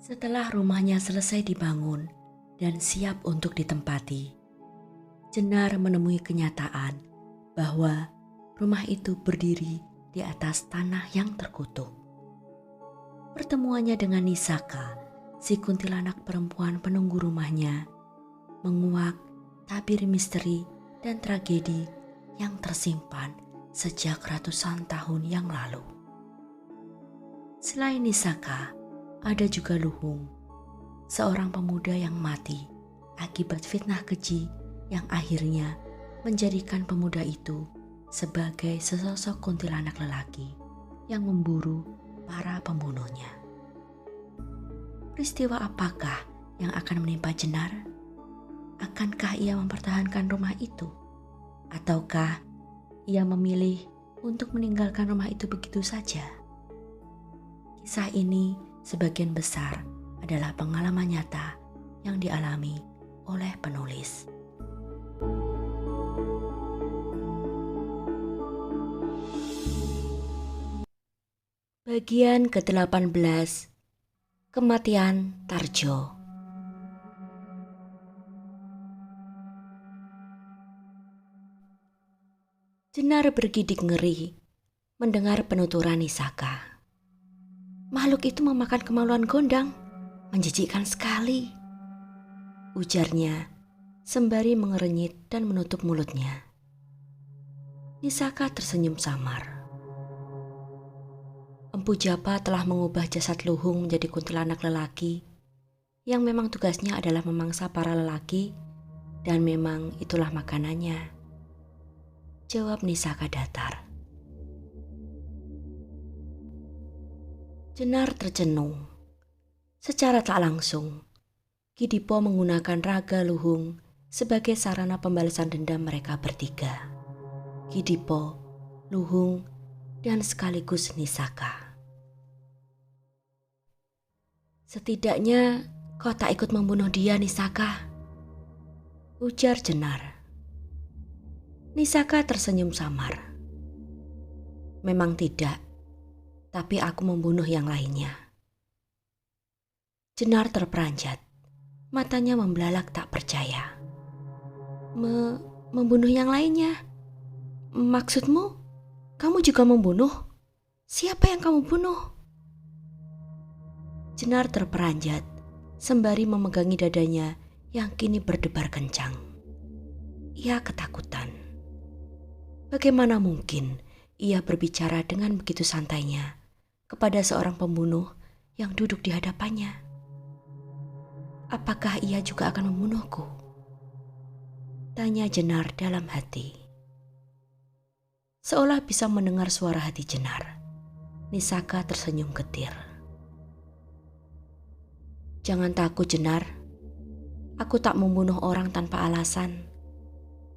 Setelah rumahnya selesai dibangun dan siap untuk ditempati, Jenar menemui kenyataan bahwa rumah itu berdiri di atas tanah yang terkutuk. Pertemuannya dengan Nisaka, si kuntilanak perempuan penunggu rumahnya, menguak tabir misteri dan tragedi yang tersimpan sejak ratusan tahun yang lalu. Selain Nisaka, ada juga Luhung, seorang pemuda yang mati akibat fitnah keji yang akhirnya menjadikan pemuda itu sebagai sesosok kuntilanak lelaki yang memburu para pembunuhnya. Peristiwa apakah yang akan menimpa Jenar? Akankah ia mempertahankan rumah itu? Ataukah ia memilih untuk meninggalkan rumah itu begitu saja? Kisah ini sebagian besar adalah pengalaman nyata yang dialami oleh penulis. Bagian ke-18, Kematian Tarjo. Jenar bergidik ngeri mendengar penuturan Nisaka. Makhluk itu memakan kemaluan Gondang, menjijikkan sekali, ujarnya sembari mengerenyit dan menutup mulutnya. Nisaka tersenyum samar. Empu Japa telah mengubah jasad Luhung menjadi kuntilanak lelaki yang memang tugasnya adalah memangsa para lelaki dan memang itulah makanannya, jawab Nisaka datar. Jenar tercenung. Secara tak langsung, Kidipo menggunakan raga Luhung sebagai sarana pembalasan dendam mereka bertiga. Kidipo, Luhung, dan sekaligus Nisaka. Setidaknya kau tak ikut membunuh dia, Nisaka, ujar Jenar. Nisaka tersenyum samar. Memang tidak, tapi aku membunuh yang lainnya. Jenar terperanjat, matanya membelalak tak percaya. Membunuh yang lainnya? Maksudmu, kamu juga membunuh? Siapa yang kamu bunuh? Jenar terperanjat, sembari memegangi dadanya yang kini berdebar kencang. Ia ketakutan. Bagaimana mungkin ia berbicara dengan begitu santainya kepada seorang pembunuh yang duduk di hadapannya? Apakah ia juga akan membunuhku? Tanya Jenar dalam hati. Seolah bisa mendengar suara hati Jenar, Nisaka tersenyum getir. Jangan takut, Jenar. Aku tak membunuh orang tanpa alasan.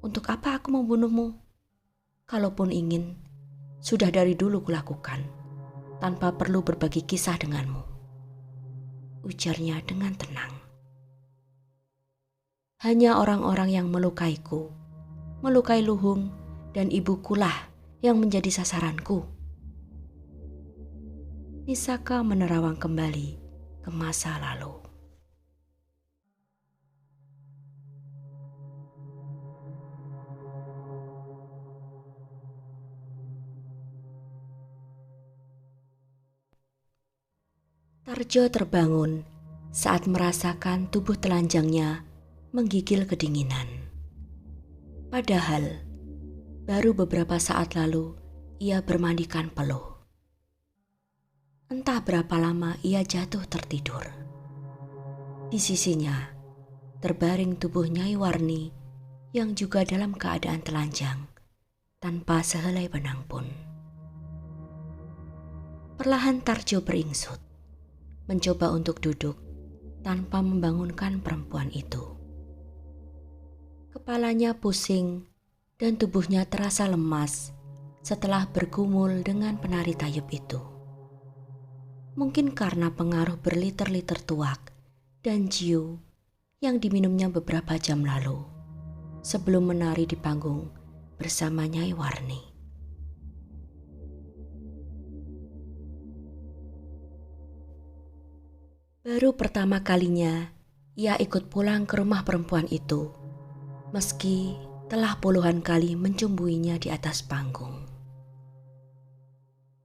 Untuk apa aku membunuhmu? Kalaupun ingin, sudah dari dulu kulakukan, tanpa perlu berbagi kisah denganmu, ujarnya dengan tenang. Hanya orang-orang yang melukaiku, melukai Luhung dan ibukulah yang menjadi sasaranku. Nisaka menerawang kembali ke masa lalu. Tarjo terbangun saat merasakan tubuh telanjangnya menggigil kedinginan. Padahal baru beberapa saat lalu ia bermandikan peluh. Entah berapa lama ia jatuh tertidur. Di sisinya terbaring tubuh Nyai Warni yang juga dalam keadaan telanjang tanpa sehelai benang pun. Perlahan Tarjo beringsut, mencoba untuk duduk tanpa membangunkan perempuan itu. Kepalanya pusing dan tubuhnya terasa lemas setelah bergumul dengan penari tayub itu. Mungkin karena pengaruh berliter-liter tuak dan jiu yang diminumnya beberapa jam lalu sebelum menari di panggung bersama Nyai Warni. Baru pertama kalinya ia ikut pulang ke rumah perempuan itu, meski telah puluhan kali mencumbuinya di atas panggung.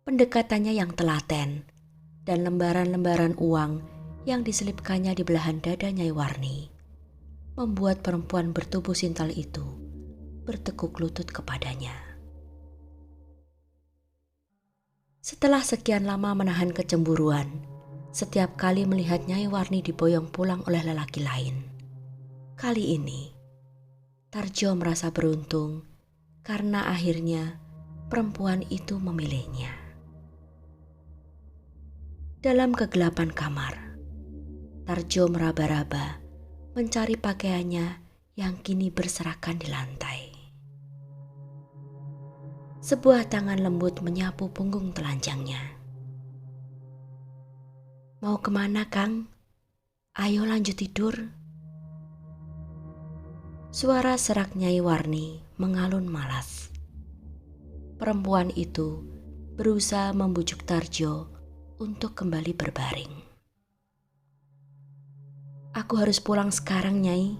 Pendekatannya yang telaten dan lembaran-lembaran uang yang diselipkannya di belahan dada Nyai Warni membuat perempuan bertubuh sintal itu bertekuk lutut kepadanya. Setelah sekian lama menahan kecemburuan, setiap kali melihat Nyai Warni diboyong pulang oleh lelaki lain, kali ini Tarjo merasa beruntung karena akhirnya perempuan itu memilihnya. Dalam kegelapan kamar, Tarjo meraba-raba mencari pakaiannya yang kini berserakan di lantai. Sebuah tangan lembut menyapu punggung telanjangnya. "Mau kemana, Kang? Ayo lanjut tidur." Suara serak Nyai Warni mengalun malas. Perempuan itu berusaha membujuk Tarjo untuk kembali berbaring. "Aku harus pulang sekarang, Nyai.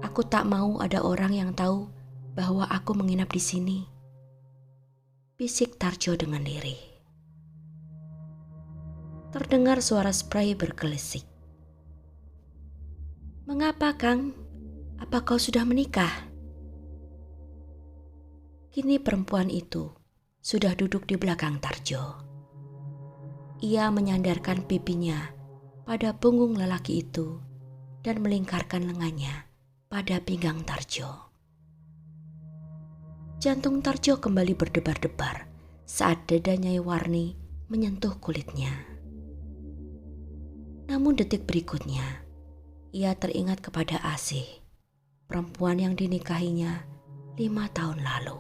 Aku tak mau ada orang yang tahu bahwa aku menginap di sini," bisik Tarjo dengan lirih. Terdengar suara spray berkelesik. "Mengapa, Kang? Apa kau sudah menikah?" Kini perempuan itu sudah duduk di belakang Tarjo. Ia menyandarkan pipinya pada punggung lelaki itu dan melingkarkan lengannya pada pinggang Tarjo. Jantung Tarjo kembali berdebar-debar saat dada Nyai Warni menyentuh kulitnya. Namun detik berikutnya, ia teringat kepada Asih, perempuan yang dinikahinya 5 tahun lalu.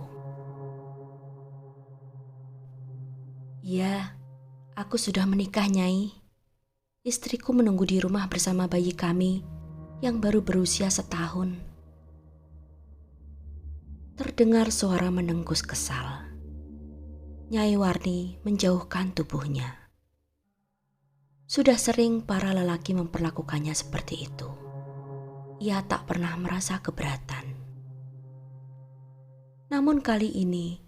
"Ya, aku sudah menikah, Nyai. Istriku menunggu di rumah bersama bayi kami yang baru berusia setahun." Terdengar suara menenggus kesal. Nyai Warni menjauhkan tubuhnya. Sudah sering para lelaki memperlakukannya seperti itu. Ia tak pernah merasa keberatan. Namun kali ini,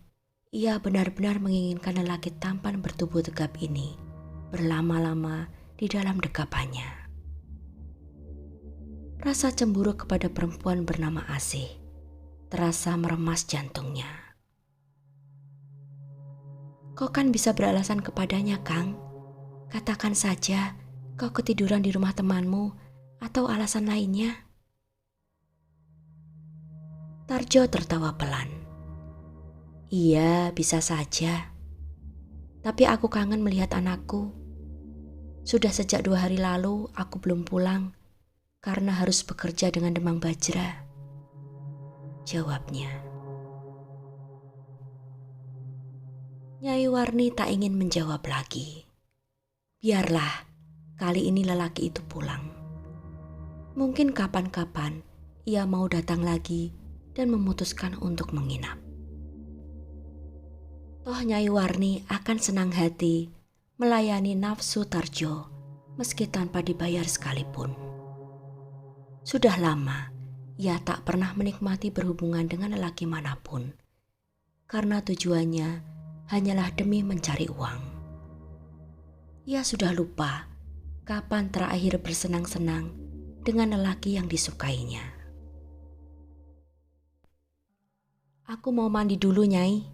ia benar-benar menginginkan lelaki tampan bertubuh tegap ini berlama-lama di dalam dekapannya. Rasa cemburu kepada perempuan bernama Asih terasa meremas jantungnya. "Kau kan bisa beralasan kepadanya, Kang. Katakan saja kau ketiduran di rumah temanmu atau alasan lainnya." Tarjo tertawa pelan. "Iya, bisa saja. Tapi aku kangen melihat anakku. Sudah sejak 2 hari lalu aku belum pulang karena harus bekerja dengan demam bajra," jawabnya. Nyai Warni tak ingin menjawab lagi. Biarlah kali ini lelaki itu pulang. Mungkin kapan-kapan ia mau datang lagi dan memutuskan untuk menginap. Toh Nyai Warni akan senang hati melayani nafsu Tarjo meski tanpa dibayar sekalipun. Sudah lama ia tak pernah menikmati berhubungan dengan lelaki manapun karena tujuannya hanyalah demi mencari uang. Ia sudah lupa kapan terakhir bersenang-senang dengan lelaki yang disukainya. "Aku mau mandi dulu, Nyai.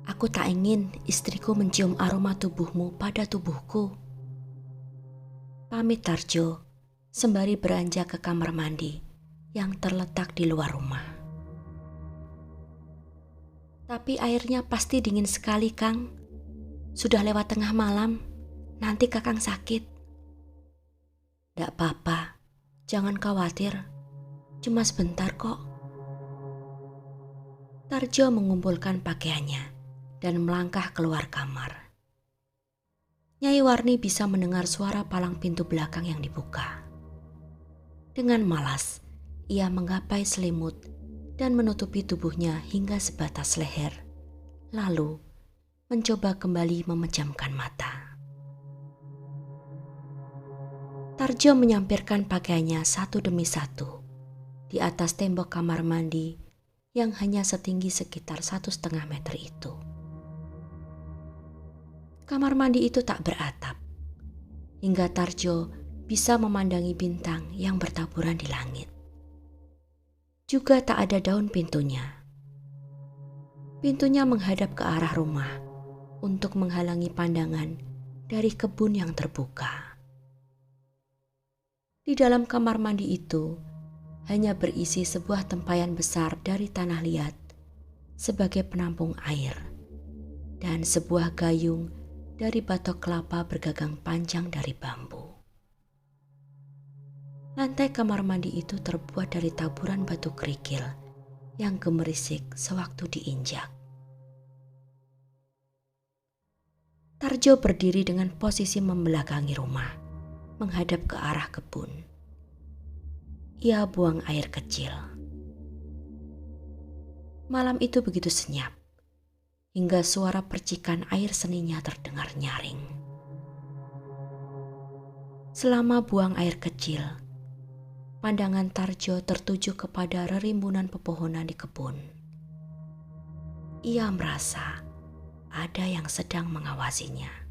Aku tak ingin istriku mencium aroma tubuhmu pada tubuhku," pamit Tarjo sembari beranjak ke kamar mandi yang terletak di luar rumah. "Tapi airnya pasti dingin sekali, Kang. Sudah lewat tengah malam, nanti Kakang sakit." "Dak apa-apa, jangan khawatir. Cuma sebentar kok." Tarjo mengumpulkan pakaiannya dan melangkah keluar kamar. Nyai Warni bisa mendengar suara palang pintu belakang yang dibuka. Dengan malas, ia menggapai selimut dan menutupi tubuhnya hingga sebatas leher, lalu mencoba kembali memejamkan mata. Tarjo menyampirkan pakaiannya satu demi satu di atas tembok kamar mandi yang hanya setinggi sekitar 1,5 meter itu. Kamar mandi itu tak beratap, hingga Tarjo bisa memandangi bintang yang bertaburan di langit. Juga tak ada daun pintunya. Pintunya menghadap ke arah rumah untuk menghalangi pandangan dari kebun yang terbuka. Di dalam kamar mandi itu hanya berisi sebuah tempayan besar dari tanah liat sebagai penampung air dan sebuah gayung dari batok kelapa bergagang panjang dari bambu. Lantai kamar mandi itu terbuat dari taburan batu kerikil yang gemerisik sewaktu diinjak. Tarjo berdiri dengan posisi membelakangi rumah, menghadap ke arah kebun. Ia buang air kecil. Malam itu begitu senyap, hingga suara percikan air seninya terdengar nyaring. Selama buang air kecil, pandangan Tarjo tertuju kepada rerimbunan pepohonan di kebun. Ia merasa ada yang sedang mengawasinya.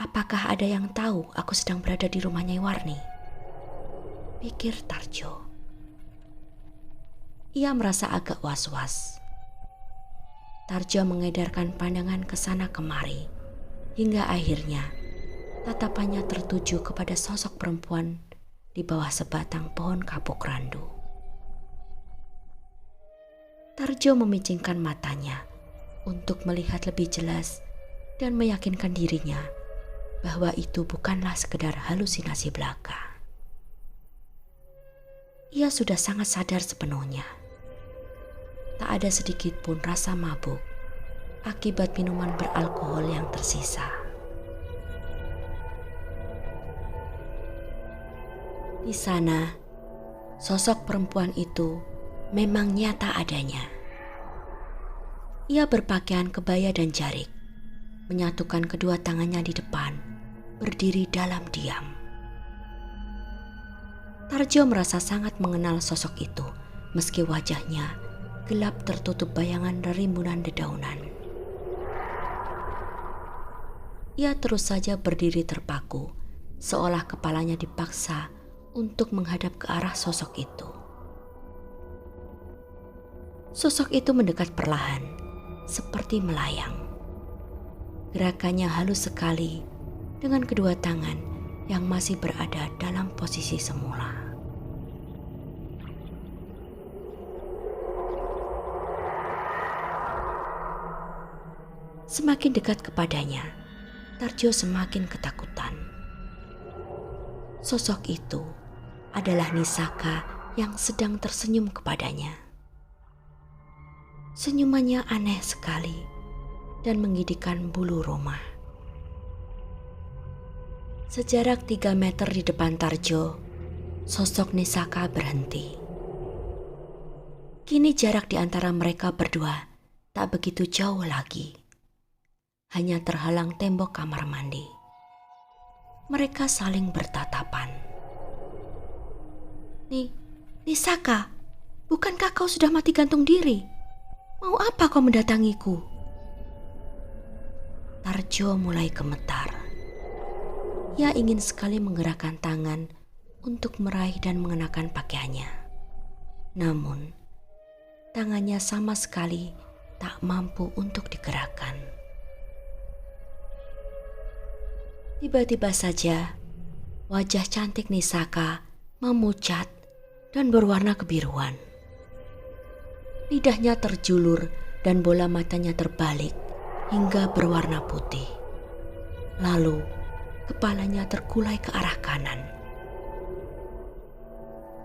Apakah ada yang tahu aku sedang berada di rumah Nyai Warni? Pikir Tarjo. Ia merasa agak was-was. Tarjo mengedarkan pandangan ke sana kemari, hingga akhirnya tatapannya tertuju kepada sosok perempuan di bawah sebatang pohon kapuk randu. Tarjo memicingkan matanya untuk melihat lebih jelas dan meyakinkan dirinya bahwa itu bukanlah sekedar halusinasi belaka. Ia sudah sangat sadar sepenuhnya. Tak ada sedikit pun rasa mabuk akibat minuman beralkohol yang tersisa. Di sana, sosok perempuan itu memang nyata adanya. Ia berpakaian kebaya dan jarik, menyatukan kedua tangannya di depan, berdiri dalam diam. Tarjo merasa sangat mengenal sosok itu, meski wajahnya gelap tertutup bayangan rerimbunan dedaunan. Ia terus saja berdiri terpaku, seolah kepalanya dipaksa untuk menghadap ke arah sosok itu. Sosok itu mendekat perlahan, seperti melayang. Gerakannya halus sekali dengan kedua tangan yang masih berada dalam posisi semula. Semakin dekat kepadanya, Tarjo semakin ketakutan. Sosok itu adalah Nisaka yang sedang tersenyum kepadanya. Senyumannya aneh sekali dan menggigitkan bulu roma. Sejarak 3 meter di depan Tarjo, sosok Nisaka berhenti. Kini jarak di antara mereka berdua tak begitu jauh lagi. Hanya terhalang tembok kamar mandi. Mereka saling bertatapan. Nisaka, bukankah kau sudah mati gantung diri? Mau apa kau mendatangiku? Tarjo mulai gemetar. Ia ingin sekali menggerakkan tangan untuk meraih dan mengenakan pakaiannya. Namun, tangannya sama sekali tak mampu untuk digerakkan. Tiba-tiba saja, wajah cantik Nisaka memucat dan berwarna kebiruan. Lidahnya terjulur dan bola matanya terbalik hingga berwarna putih. Lalu, kepalanya terkulai ke arah kanan.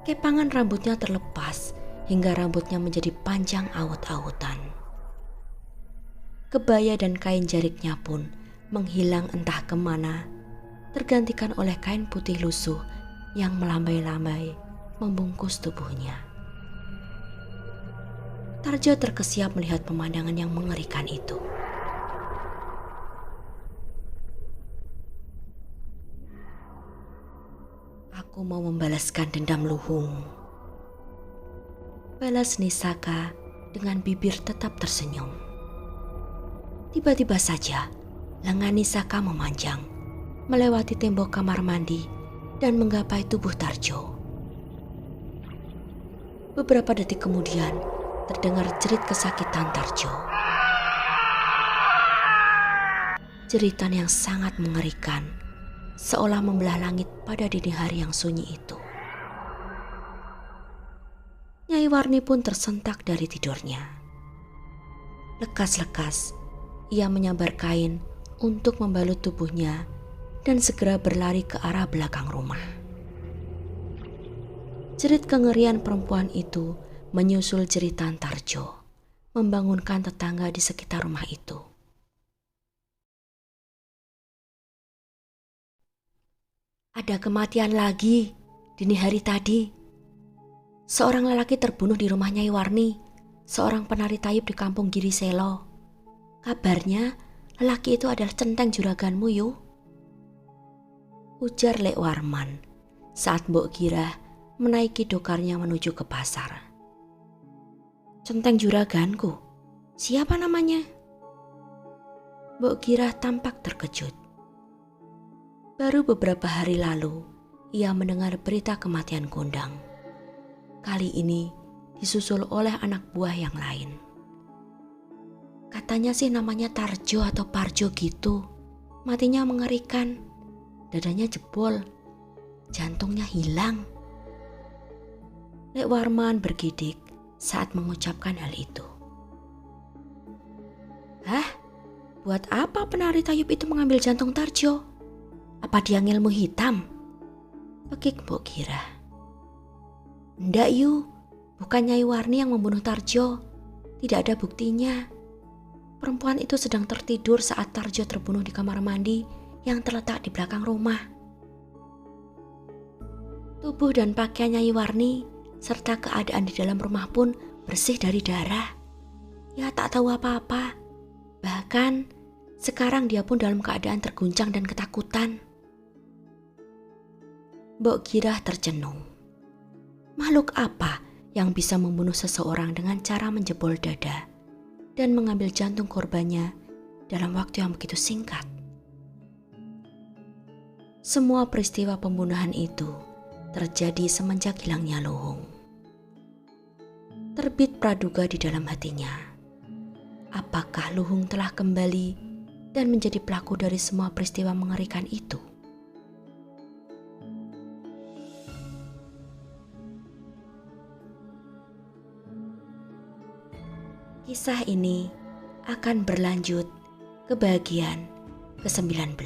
Kepangan rambutnya terlepas hingga rambutnya menjadi panjang awut-awutan. Kebaya dan kain jariknya pun menghilang entah kemana, tergantikan oleh kain putih lusuh yang melambai-lambai membungkus tubuhnya. Tarjo terkesiap melihat pemandangan yang mengerikan itu. Aku mau membalaskan dendam Luhung, balas Nisaka dengan bibir tetap tersenyum. Tiba-tiba saja lengan Nisaka memanjang, melewati tembok kamar mandi dan menggapai tubuh Tarjo. Beberapa detik kemudian terdengar jerit kesakitan Tarjo. Jeritan yang sangat mengerikan, seolah membelah langit pada dini hari yang sunyi itu. Nyai Warni pun tersentak dari tidurnya. Lekas-lekas, ia menyambar kain untuk membalut tubuhnya dan segera berlari ke arah belakang rumah. Jerit kengerian perempuan itu menyusul jeritan Tarjo, membangunkan tetangga di sekitar rumah itu. Ada kematian lagi dini hari tadi. Seorang lelaki terbunuh di rumah Nyai Warni, seorang penari tayub di kampung Giriselo. Kabarnya lelaki itu adalah centeng juraganmu, Yu. Ujar Lek Warman saat Mbok Girah menaiki dokarnya menuju ke pasar. Centeng juraganku? Siapa namanya? Mbok Girah tampak terkejut. Baru beberapa hari lalu, ia mendengar berita kematian Gondang. Kali ini disusul oleh anak buah yang lain. Katanya sih namanya Tarjo atau Parjo gitu. Matinya mengerikan, dadanya jebol, jantungnya hilang. Lek Warman bergidik saat mengucapkan hal itu. Hah? Buat apa penari tayub itu mengambil jantung Tarjo? Apa dia ngilmu hitam? Pekik Mbok Girah. Ndak Yu, bukan Nyai Warni yang membunuh Tarjo. Tidak ada buktinya. Perempuan itu sedang tertidur saat Tarjo terbunuh di kamar mandi yang terletak di belakang rumah. Tubuh dan pakaian Nyai Warni serta keadaan di dalam rumah pun bersih dari darah. Ya tak tahu apa-apa. Bahkan sekarang dia pun dalam keadaan terguncang dan ketakutan. Mbok Girah tercenung. Makhluk apa yang bisa membunuh seseorang dengan cara menjebol dada dan mengambil jantung korbannya dalam waktu yang begitu singkat? Semua peristiwa pembunuhan itu terjadi semenjak hilangnya Luhung. Terbit praduga di dalam hatinya. Apakah Luhung telah kembali dan menjadi pelaku dari semua peristiwa mengerikan itu? Kisah ini akan berlanjut ke bagian ke-19.